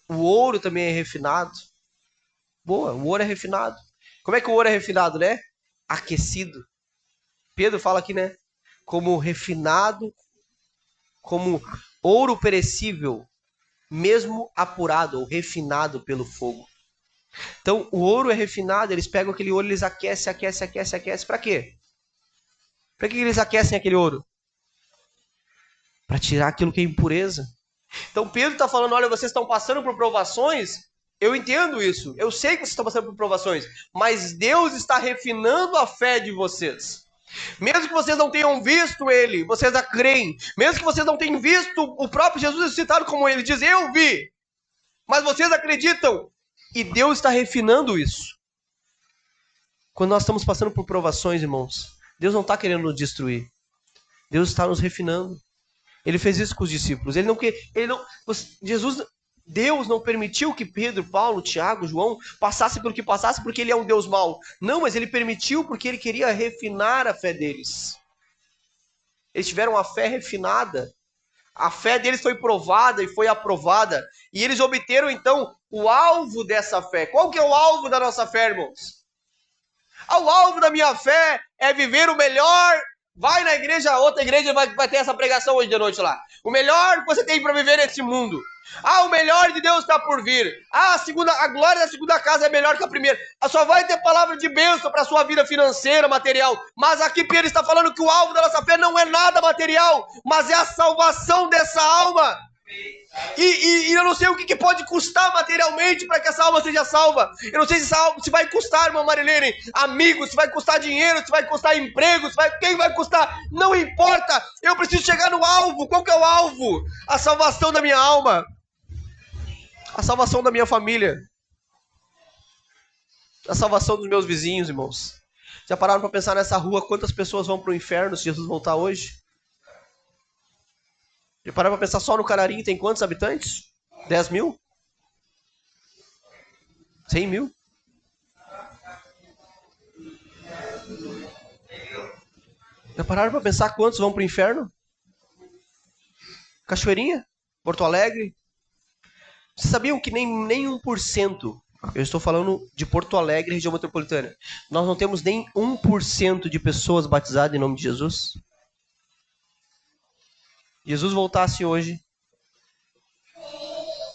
O ouro também é refinado. Boa, o ouro é refinado. Como é que o ouro é refinado, né? Aquecido. Pedro fala aqui, né? Como refinado, como ouro perecível, mesmo apurado ou refinado pelo fogo. Então, o ouro é refinado, eles pegam aquele ouro, eles aquecem. Para quê? Para que eles aquecem aquele ouro? Para tirar aquilo que é impureza. Então, Pedro está falando, olha, vocês estão passando por provações. Eu entendo isso. Eu sei que vocês estão passando por provações. Mas Deus está refinando a fé de vocês. Mesmo que vocês não tenham visto ele, vocês a creem. Mesmo que vocês não tenham visto o próprio Jesus ressuscitado como ele diz, eu vi. Mas vocês acreditam. E Deus está refinando isso. Quando nós estamos passando por provações, irmãos, Deus não está querendo nos destruir. Deus está nos refinando. Ele fez isso com os discípulos. Deus não permitiu que Pedro, Paulo, Tiago, João passassem pelo que passasse porque ele é um Deus mau. Não, mas ele permitiu porque ele queria refinar a fé deles. Eles tiveram a fé refinada. A fé deles foi provada e foi aprovada. E eles obteram, então, o alvo dessa fé. Qual que é o alvo da nossa fé, irmãos? O alvo da minha fé é viver o melhor. Vai na igreja, outra igreja vai ter essa pregação hoje de noite lá. O melhor que você tem para viver nesse mundo. O melhor de Deus está por vir. A glória da segunda casa é melhor que a primeira. Só vai ter palavra de bênção para a sua vida financeira, material. Mas aqui Pedro está falando que o alvo da nossa fé não é nada material, mas é a salvação dessa alma. E eu não sei o que pode custar materialmente para que essa alma seja salva. Eu não sei se vai custar, irmã Marilene, amigos, se vai custar dinheiro, se vai custar emprego, quem vai custar, não importa. Eu preciso chegar no alvo. Qual que é o alvo? A salvação da minha alma. A salvação da minha família. A salvação dos meus vizinhos, irmãos. Já pararam para pensar nessa rua quantas pessoas vão para o inferno se Jesus voltar hoje? Já pararam para pensar só no Canarinho tem quantos habitantes? 10 mil? 100 mil? Já pararam para pensar quantos vão para o inferno? Cachoeirinha? Porto Alegre? Vocês sabiam que nem 1%, eu estou falando de Porto Alegre, região metropolitana, nós não temos nem 1% de pessoas batizadas em nome de Jesus? Jesus voltasse hoje,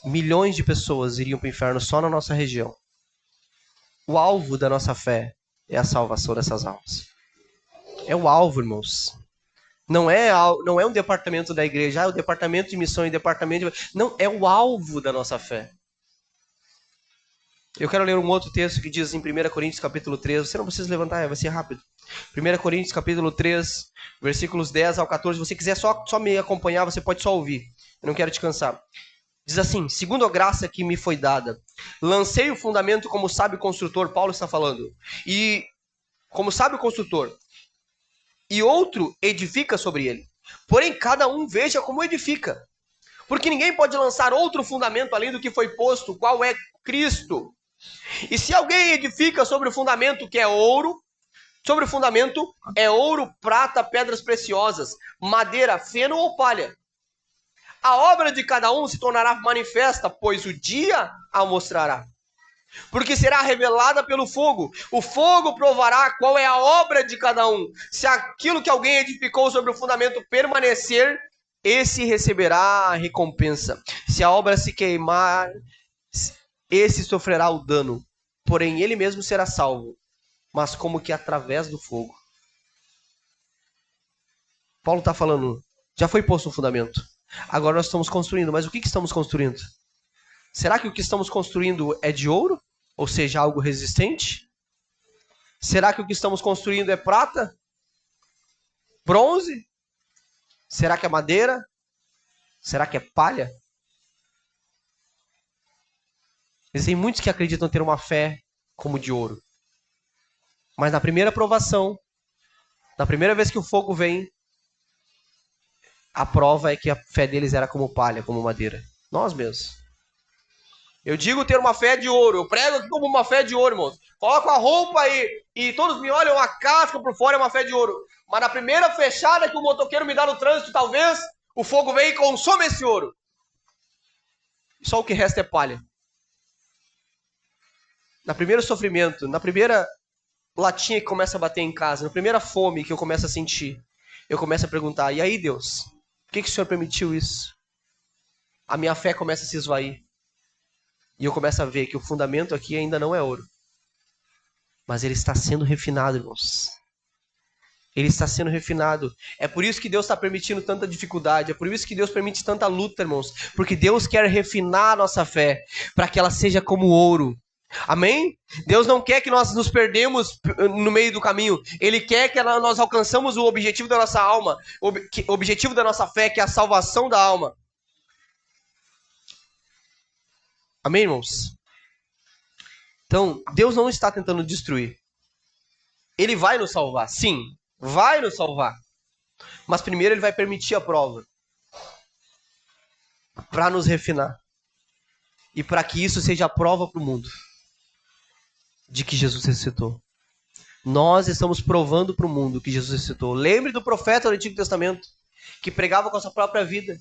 milhões de pessoas iriam para o inferno só na nossa região. O alvo da nossa fé é a salvação dessas almas. É o alvo, irmãos. Não é um departamento da igreja, é o departamento de missões, Não, é o alvo da nossa fé. Eu quero ler um outro texto que diz em 1 Coríntios capítulo 3, você não precisa levantar, vai ser rápido. 1 Coríntios capítulo 3, versículos 10 ao 14, se você quiser só me acompanhar, você pode só ouvir. Eu não quero te cansar. Diz assim: segundo a graça que me foi dada, lancei o fundamento como sábio construtor, Paulo está falando, e como sábio construtor, e outro edifica sobre ele. Porém, cada um veja como edifica. Porque ninguém pode lançar outro fundamento além do que foi posto, qual é Cristo. E se alguém edifica sobre o fundamento que é ouro, sobre o fundamento é ouro, prata, pedras preciosas, madeira, feno ou palha. A obra de cada um se tornará manifesta, pois o dia a mostrará. Porque será revelada pelo fogo. O fogo provará qual é a obra de cada um. Se aquilo que alguém edificou sobre o fundamento permanecer, esse receberá a recompensa. Se a obra se queimar, esse sofrerá o dano. Porém, ele mesmo será salvo, mas como que através do fogo. Paulo está falando, já foi posto um fundamento. Agora nós estamos construindo, mas o que estamos construindo? Será que o que estamos construindo é de ouro? Ou seja, algo resistente? Será que o que estamos construindo é prata? Bronze? Será que é madeira? Será que é palha? Existem muitos que acreditam ter uma fé como de ouro. Mas na primeira provação, na primeira vez que o fogo vem, a prova é que a fé deles era como palha, como madeira. Nós mesmos. Eu digo ter uma fé de ouro. Eu prego aqui como uma fé de ouro, irmãos. Coloco a roupa aí e todos me olham, a casca por fora é uma fé de ouro. Mas na primeira fechada que o motoqueiro me dá no trânsito, talvez, o fogo vem e consome esse ouro. Só o que resta é palha. Na primeiro sofrimento, na primeira latinha que começa a bater em casa, na primeira fome que eu começo a sentir, eu começo a perguntar, e aí Deus, por que o Senhor permitiu isso? A minha fé começa a se esvair. E eu começo a ver que o fundamento aqui ainda não é ouro. Mas ele está sendo refinado, irmãos. Ele está sendo refinado. É por isso que Deus está permitindo tanta dificuldade. É por isso que Deus permite tanta luta, irmãos. Porque Deus quer refinar a nossa fé para que ela seja como ouro. Amém? Deus não quer que nós nos perdemos no meio do caminho. Ele quer que nós alcançamos o objetivo da nossa alma. O objetivo da nossa fé, que é a salvação da alma. Amém, irmãos? Então, Deus não está tentando destruir. Ele vai nos salvar, sim, vai nos salvar. Mas primeiro ele vai permitir a prova. Para nos refinar. E para que isso seja a prova para o mundo. De que Jesus ressuscitou. Nós estamos provando para o mundo que Jesus ressuscitou. Lembre do profeta do Antigo Testamento. Que pregava com a sua própria vida.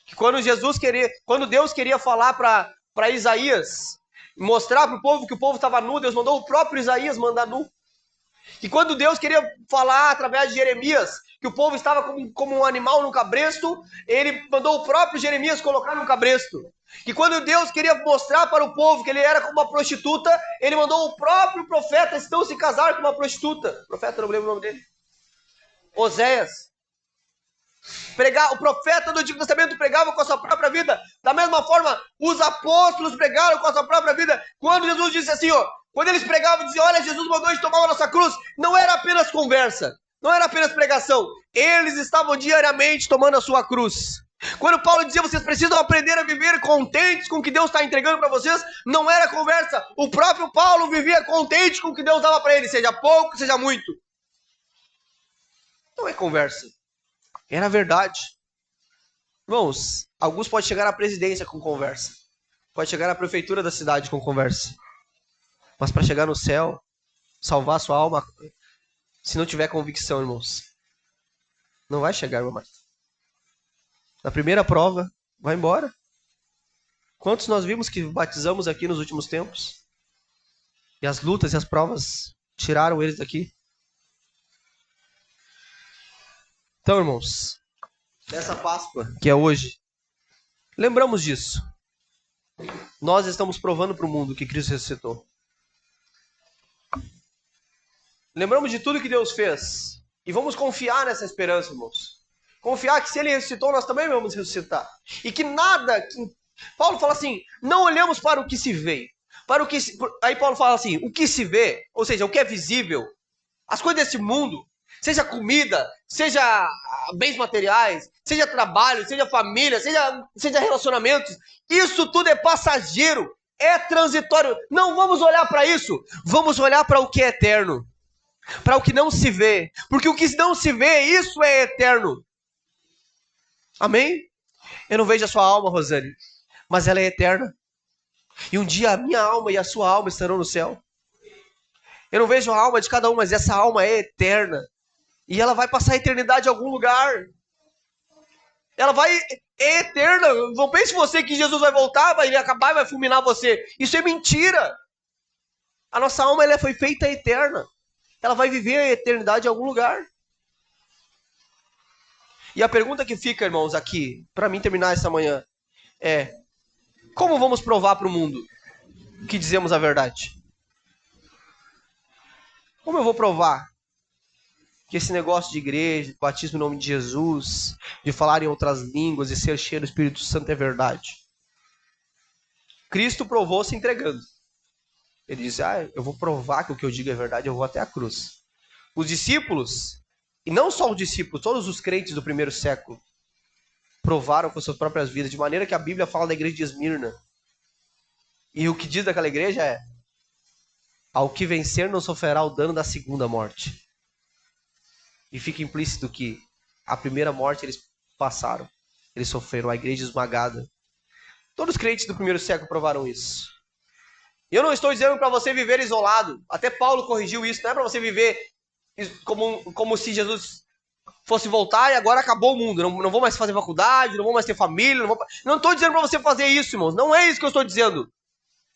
Que quando Deus queria falar para Isaías, mostrar para o povo que o povo estava nu, Deus mandou o próprio Isaías mandar nu. E quando Deus queria falar através de Jeremias, que o povo estava como um animal no cabresto, ele mandou o próprio Jeremias colocar no cabresto. E quando Deus queria mostrar para o povo que ele era como uma prostituta, ele mandou o próprio profeta então se casar com uma prostituta. O profeta, não lembro o nome dele. Oséias. O profeta do Antigo Testamento pregava com a sua própria vida. Da mesma forma, os apóstolos pregaram com a sua própria vida. Quando Jesus disse assim, quando eles pregavam, diziam, olha, Jesus mandou a gente tomar a nossa cruz. Não era apenas conversa, não era apenas pregação. Eles estavam diariamente tomando a sua cruz. Quando Paulo dizia, vocês precisam aprender a viver contentes com o que Deus está entregando para vocês, não era conversa. O próprio Paulo vivia contente com o que Deus dava para ele, seja pouco, seja muito. Não é conversa. Era verdade. Irmãos, alguns podem chegar à presidência com conversa. Pode chegar à prefeitura da cidade com conversa. Mas para chegar no céu, salvar sua alma, se não tiver convicção, irmãos, não vai chegar, irmão Marta. Na primeira prova, vai embora. Quantos nós vimos que batizamos aqui nos últimos tempos? E as lutas e as provas tiraram eles daqui. Então, irmãos, nessa Páscoa, que é hoje, lembramos disso. Nós estamos provando para o mundo que Cristo ressuscitou. Lembramos de tudo que Deus fez. E vamos confiar nessa esperança, irmãos. Confiar que se Ele ressuscitou, nós também vamos ressuscitar. E que nada... Paulo fala assim, não olhemos para o que se vê. Aí Paulo fala assim, o que se vê, ou seja, o que é visível, as coisas desse mundo, seja comida, seja bens materiais, seja trabalho, seja família, seja relacionamentos, isso tudo é passageiro, é transitório. Não vamos olhar para isso, vamos olhar para o que é eterno, para o que não se vê, porque o que não se vê, isso é eterno. Amém? Eu não vejo a sua alma, Rosane, mas ela é eterna. E um dia a minha alma e a sua alma estarão no céu. Eu não vejo a alma de cada um, mas essa alma é eterna. E ela vai passar a eternidade em algum lugar. Ela é eterna. Não pense você que Jesus vai voltar, vai acabar e vai fulminar você. Isso é mentira. A nossa alma ela foi feita eterna. Ela vai viver a eternidade em algum lugar. E a pergunta que fica, irmãos, aqui, para mim terminar essa manhã, é: como vamos provar para o mundo que dizemos a verdade? Como eu vou provar que esse negócio de igreja, de batismo em nome de Jesus, de falar em outras línguas e ser cheio do Espírito Santo é verdade? Cristo provou se entregando. Ele disse, eu vou provar que o que eu digo é verdade, eu vou até a cruz. Os discípulos, e não só os discípulos, todos os crentes do primeiro século, provaram com suas próprias vidas, de maneira que a Bíblia fala da igreja de Esmirna. E o que diz daquela igreja é: ao que vencer não sofrerá o dano da segunda morte. E fica implícito que a primeira morte eles passaram, eles sofreram, a igreja esmagada. Todos os crentes do primeiro século provaram isso. E eu não estou dizendo para você viver isolado, até Paulo corrigiu isso, não é para você viver como se Jesus fosse voltar e agora acabou o mundo, não vou mais fazer faculdade, não vou mais ter família, não estou dizendo para você fazer isso, irmãos, não é isso que eu estou dizendo.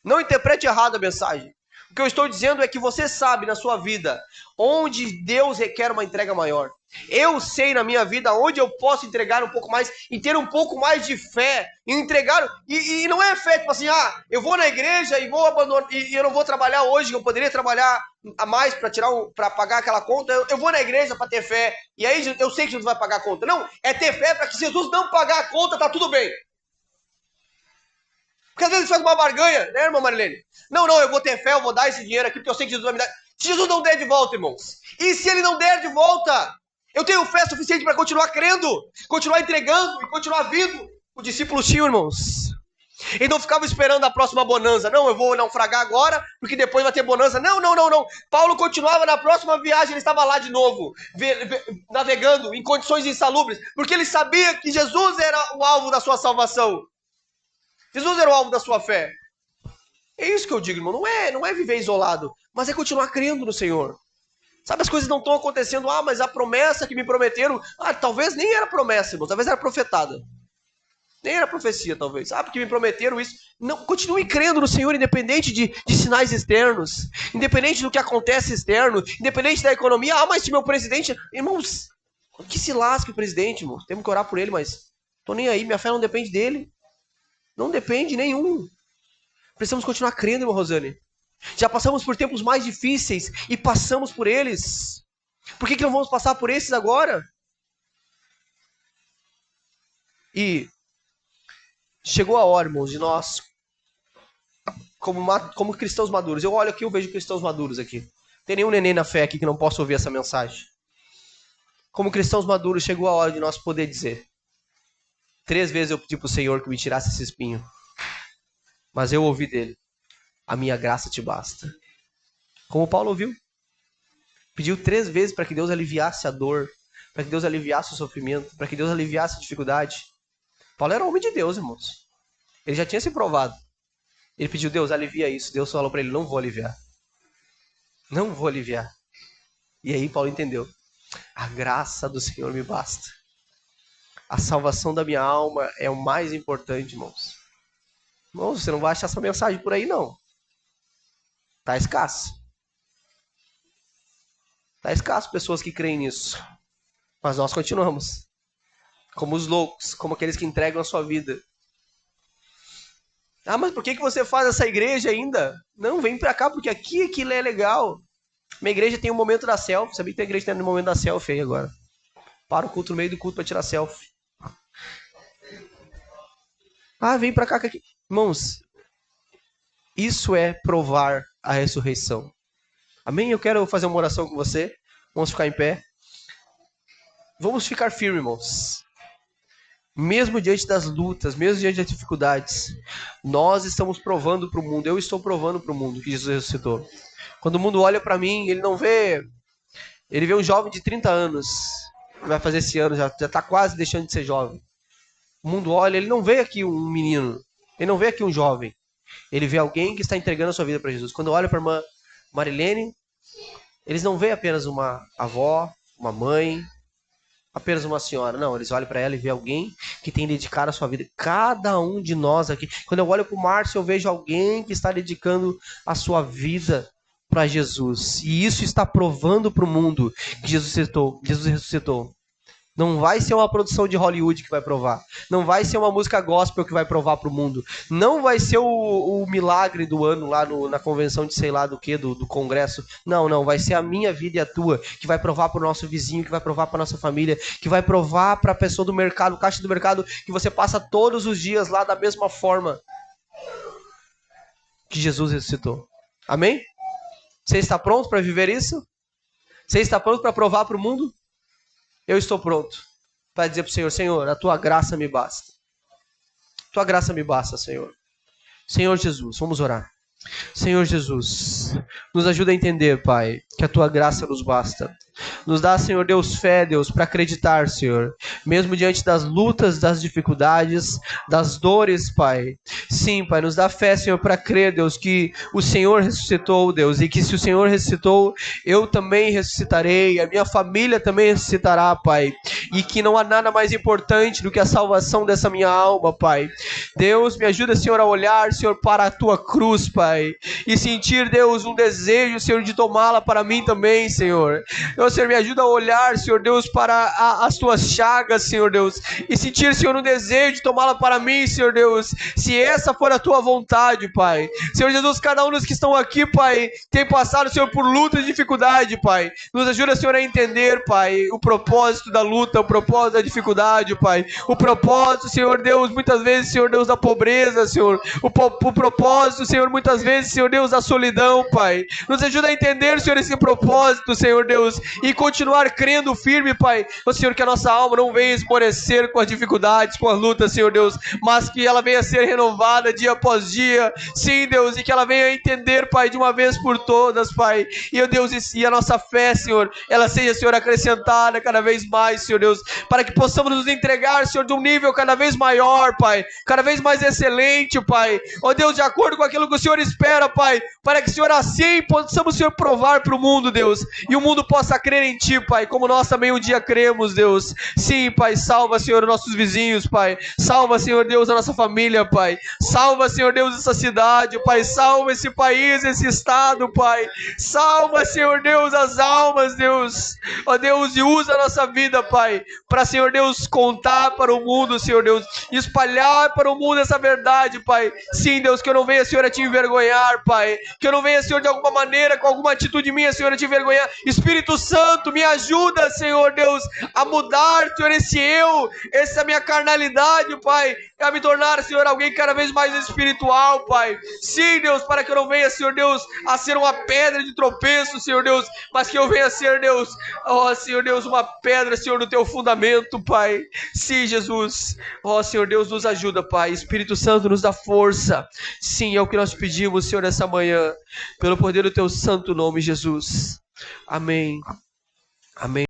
Não interprete errado a mensagem. O que eu estou dizendo é que você sabe na sua vida onde Deus requer uma entrega maior. Eu sei na minha vida onde eu posso entregar um pouco mais e ter um pouco mais de fé e entregar. E não é fé tipo assim, eu vou na igreja e vou abandonar e eu não vou trabalhar hoje, eu poderia trabalhar a mais para pagar aquela conta. Eu vou na igreja para ter fé e aí eu sei que Jesus vai pagar a conta. Não, é ter fé para que Jesus não pagar a conta, tá tudo bem. Porque às vezes faz uma barganha, né, irmã Marilene? Não, eu vou ter fé, eu vou dar esse dinheiro aqui, porque eu sei que Jesus vai me dar. Se Jesus não der de volta, irmãos, e se ele não der de volta, eu tenho fé suficiente para continuar crendo, continuar entregando e continuar vindo. Os discípulos tinham, irmãos. Eles não ficavam esperando a próxima bonança. Não, eu vou naufragar agora, porque depois vai ter bonança. Não. Paulo continuava na próxima viagem, ele estava lá de novo, navegando em condições insalubres, porque ele sabia que Jesus era o alvo da sua salvação. Jesus era o alvo da sua fé. É isso que eu digo, irmão. Não é viver isolado, mas é continuar crendo no Senhor. Sabe, as coisas não estão acontecendo. Mas a promessa que me prometeram, talvez nem era promessa, irmão. Talvez era profetada. Nem era profecia, talvez. Porque me prometeram isso. Não, continue crendo no Senhor, independente de sinais externos, independente do que acontece externo, independente da economia. Mas se meu presidente... Irmãos, que se lasque o presidente, irmão. Temos que orar por ele, mas tô nem aí. Minha fé não depende dele. Não depende nenhum. Precisamos continuar crendo, irmão Rosane. Já passamos por tempos mais difíceis e passamos por eles. Por que não vamos passar por esses agora? E chegou a hora, irmãos, de nós, como cristãos maduros. Eu olho aqui, eu vejo cristãos maduros aqui. Não tem nenhum neném na fé aqui que não possa ouvir essa mensagem. Como cristãos maduros, chegou a hora de nós poder dizer: 3 vezes eu pedi pro Senhor que me tirasse esse espinho. Mas eu ouvi dele: a minha graça te basta. Como Paulo ouviu. Pediu 3 vezes para que Deus aliviasse a dor, para que Deus aliviasse o sofrimento, para que Deus aliviasse a dificuldade. Paulo era homem de Deus, irmãos. Ele já tinha se provado. Ele pediu: Deus, alivia isso. Deus falou para ele: não vou aliviar. Não vou aliviar. E aí Paulo entendeu: a graça do Senhor me basta. A salvação da minha alma é o mais importante, irmãos. Irmãos, você não vai achar essa mensagem por aí, não. Tá escasso. Tá escasso pessoas que creem nisso. Mas nós continuamos. Como os loucos, como aqueles que entregam a sua vida. Ah, mas por que você faz essa igreja ainda? Não, vem pra cá, porque aqui aquilo é legal. Minha igreja tem um momento da selfie. Sabia que tem igreja que tem um momento da selfie aí agora. Para o culto no meio do culto pra tirar selfie. Ah, vem pra cá. Irmãos, isso é provar a ressurreição. Amém? Eu quero fazer uma oração com você. Vamos ficar em pé. Vamos ficar firmes, irmãos. Mesmo diante das lutas, mesmo diante das dificuldades, nós estamos provando para o mundo, eu estou provando para o mundo que Jesus ressuscitou. Quando o mundo olha para mim, ele não vê, ele vê um jovem de 30 anos, que vai fazer esse ano, já está quase deixando de ser jovem. O mundo olha, ele não vê aqui um menino, ele não vê aqui um jovem, ele vê alguém que está entregando a sua vida para Jesus. Quando olha para a irmã Marilene, eles não veem apenas uma avó, uma mãe, apenas uma senhora. Não, eles olham para ela e vê alguém que tem dedicado a sua vida. Cada um de nós aqui. Quando eu olho para o Márcio, eu vejo alguém que está dedicando a sua vida para Jesus. E isso está provando para o mundo que Jesus ressuscitou. Não vai ser uma produção de Hollywood que vai provar. Não vai ser uma música gospel que vai provar para o mundo. Não vai ser o milagre do ano lá na convenção de sei lá do que, do congresso. Não. Vai ser a minha vida e a tua que vai provar para o nosso vizinho, que vai provar para a nossa família, que vai provar para a pessoa do mercado, o caixa do mercado, que você passa todos os dias lá da mesma forma que Jesus ressuscitou. Amém? Você está pronto para viver isso? Você está pronto para provar para o mundo? Eu estou pronto para dizer para o Senhor: Senhor, a tua graça me basta. Tua graça me basta, Senhor. Senhor Jesus, vamos orar. Senhor Jesus, nos ajuda a entender, Pai, que a tua graça nos basta. Nos dá, Senhor Deus, fé, Deus, para acreditar, Senhor, mesmo diante das lutas, das dificuldades, das dores, Pai. Sim, Pai, nos dá fé, Senhor, para crer, Deus, que o Senhor ressuscitou, Deus, e que se o Senhor ressuscitou, eu também ressuscitarei, a minha família também ressuscitará, Pai, e que não há nada mais importante do que a salvação dessa minha alma, Pai. Deus, me ajuda, Senhor, a olhar, Senhor, para a tua cruz, Pai, e sentir, Deus, um desejo, Senhor, de tomá-la para mim também, Senhor. Senhor, me ajuda a olhar, Senhor Deus, para as tuas chagas, Senhor Deus, e sentir, Senhor, um desejo de tomá-la para mim, Senhor Deus, se essa for a tua vontade, Pai. Senhor Jesus, cada um dos que estão aqui, Pai, tem passado, Senhor, por luta e dificuldade, Pai. Nos ajuda, Senhor, a entender, Pai, o propósito da luta, o propósito da dificuldade, Pai. O propósito, Senhor Deus, muitas vezes, Senhor Deus, da pobreza, Senhor. O propósito, Senhor, muitas vezes, Senhor Deus, da solidão, Pai. Nos ajuda a entender, Senhor, esse propósito, Senhor Deus, e continuar crendo firme, Pai, ó Senhor, que a nossa alma não venha esmorecer com as dificuldades, com as lutas, Senhor Deus, mas que ela venha ser renovada dia após dia, sim, Deus, e que ela venha entender, Pai, de uma vez por todas, Pai, e, ó Deus, e a nossa fé, Senhor, ela seja, Senhor, acrescentada cada vez mais, Senhor Deus, para que possamos nos entregar, Senhor, de um nível cada vez maior, Pai, cada vez mais excelente, Pai, ó Deus, de acordo com aquilo que o Senhor espera, Pai, para que, Senhor, assim possamos, Senhor, provar para o mundo, Deus, e o mundo possa crer em Ti, Pai, como nós também um dia cremos, Deus. Sim, Pai, salva, Senhor, os nossos vizinhos, Pai. Salva, Senhor Deus, a nossa família, Pai. Salva, Senhor Deus, essa cidade, Pai. Salva esse país, esse estado, Pai. Salva, Senhor Deus, as almas, Deus. Ó Deus, e usa a nossa vida, Pai, para, Senhor Deus, contar para o mundo, Senhor Deus, espalhar para o mundo essa verdade, Pai. Sim, Deus, que eu não venha, Senhor, a te envergonhar, Pai. Que eu não venha, Senhor, de alguma maneira, com alguma atitude minha, Senhor, a te envergonhar. Espírito Santo, me ajuda, Senhor Deus, a mudar, Senhor, essa minha carnalidade, Pai, a me tornar, Senhor, alguém cada vez mais espiritual, Pai. Sim, Deus, para que eu não venha, Senhor Deus, a ser uma pedra de tropeço, Senhor Deus, mas que eu venha a ser, Deus, Senhor Deus, uma pedra, Senhor, no teu fundamento, Pai. Sim, Jesus. Senhor Deus, nos ajuda, Pai. Espírito Santo, nos dá força. Sim, é o que nós pedimos, Senhor, nessa manhã, pelo poder do teu santo nome, Jesus. Amém. Amém.